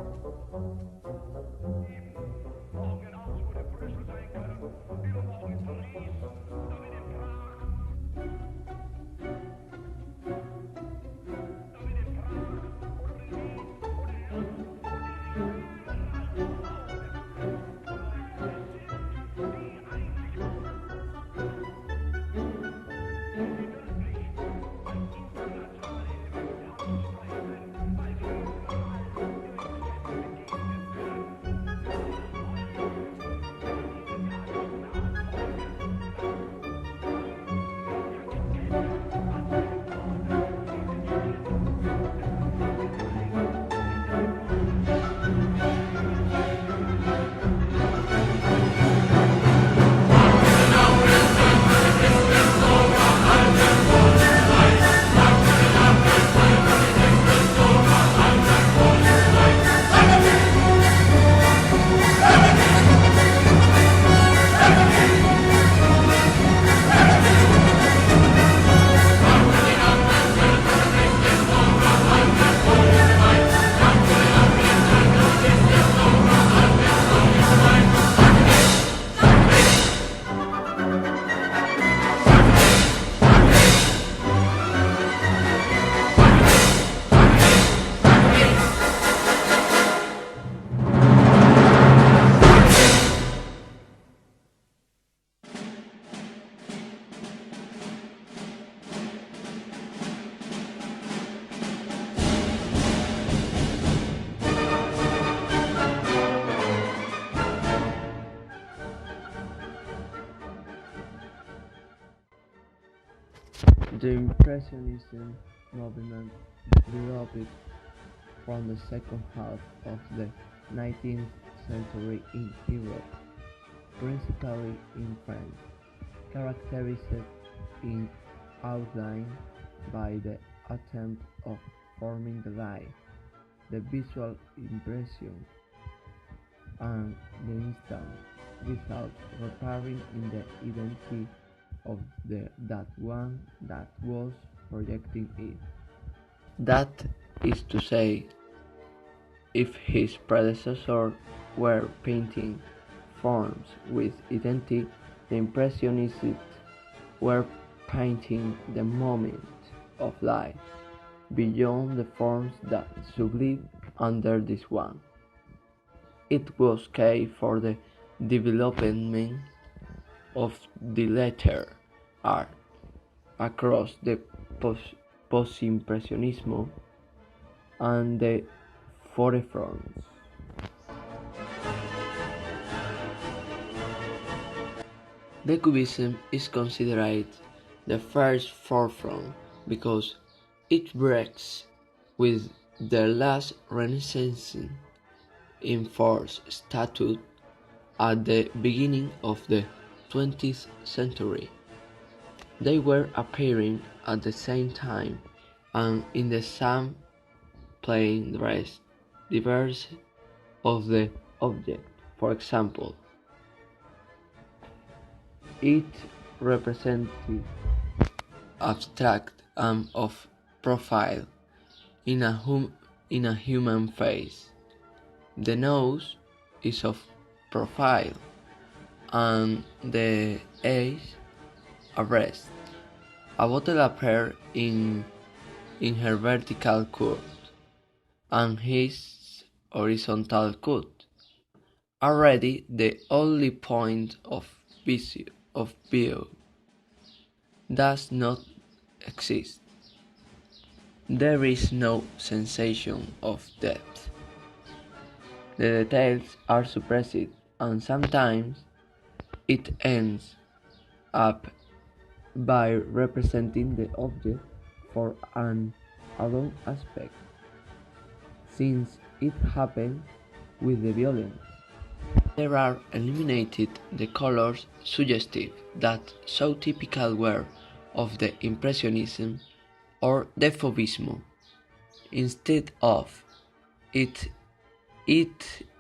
Morgen aus wurde Brüssel denken, übermorgen Paris, damit in Prag, damit in Prag oder Berlin oder in London und in Wien, überall morgen. Weil wir sind die Einzigen, die wirklich als internationale Elemente auftreten, weil wir überall ihre Gesetze begegnen können. Wir wollen, dass diese Kardinalfolgen vergessen, was wir wollen. Diese Gesetze müssen bleiben in der The Impressionism movement developed from the second half of the 19th century in Europe, principally in France, characterized in outline by the attempt of forming the lie, the visual impression, and the instant, without reparing in the identity of that one that was projecting it. That is to say, if his predecessors were painting forms with identity, the Impressionists were painting the moment of life beyond the forms that subsist under this one. It was key for the development of the latter art across the post-impressionism and the forefronts. The Cubism is considered the first forefront because it breaks with the last Renaissance in force statute at the beginning of the 20th century. They were appearing at the same time and in the same plain dress, diverse of the object. For example, it represented abstract and of profile in a human face. The nose is of profile and the eyes a breast. A bottle appears in her vertical cut and his horizontal cut. Already the only point of view does not exist. There is no sensation of depth. The details are suppressed and sometimes it ends up by representing the object for an alone aspect, since it happens with the violence. There are eliminated the colors suggestive that so typical were of the Impressionism or the Fauvismo. Instead of it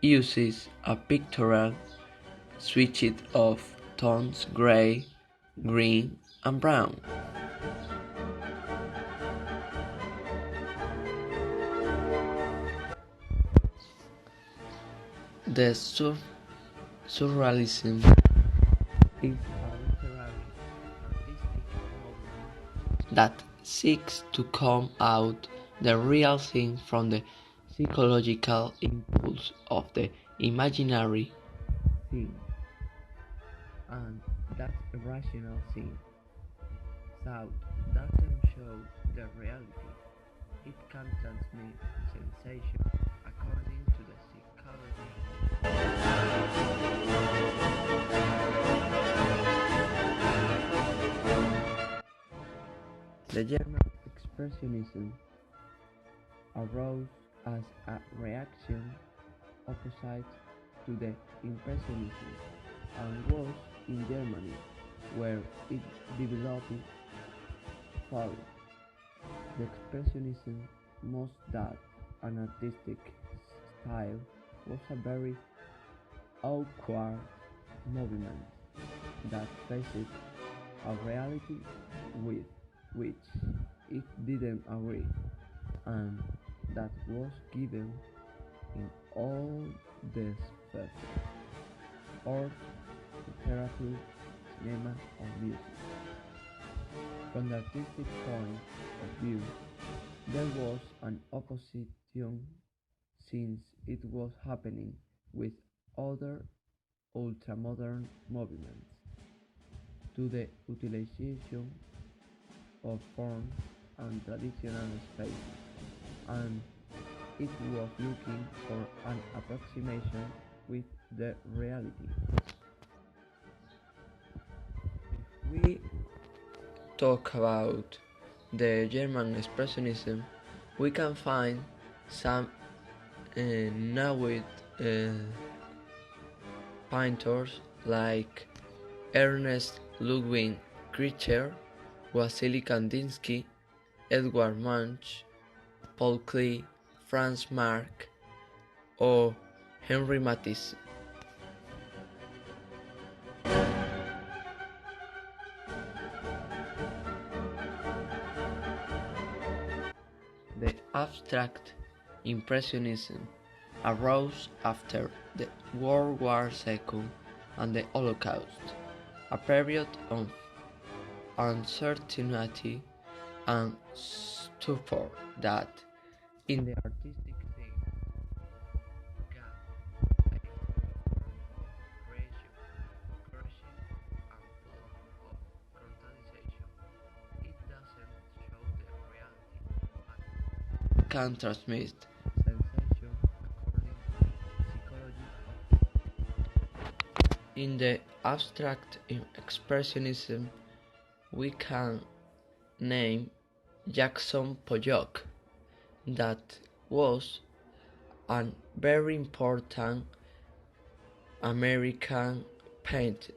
uses a pictorial switch of tones gray, green, and brown. The surrealism is a literary artistic movement that seeks to come out the real thing from the psychological impulse of the imaginary thing, and that irrational thing. Thought doesn't show the reality, it can transmit sensation according to the psychology. The German Expressionism arose as a reaction opposite to the Impressionism and was in Germany where it developed further. The Expressionism most that an artistic style was a very awkward movement that faced a reality with which it didn't agree, and that was given in all the spheres, art, literature, cinema, or music. From the artistic point of view, there was an opposition since it was happening with other ultramodern movements to the utilization of forms and traditional spaces, and it was looking for an approximation with the reality. If we talk about the German Expressionism, we can find some noted painters like Ernest Ludwig Kircher, Wassily Kandinsky, Edward Munch, Paul Klee, Franz Marc, or Henri Matisse. The abstract Impressionism arose after the World War II and the Holocaust, a period of uncertainty and stupor that, in the artistic scene, gave place to a form of creation, crushing, and full of quantization. It doesn't show the reality, but it can transmit sensation according to the psychology of. In the abstract expressionism, we can name Jackson Pollock, that was a very important American painter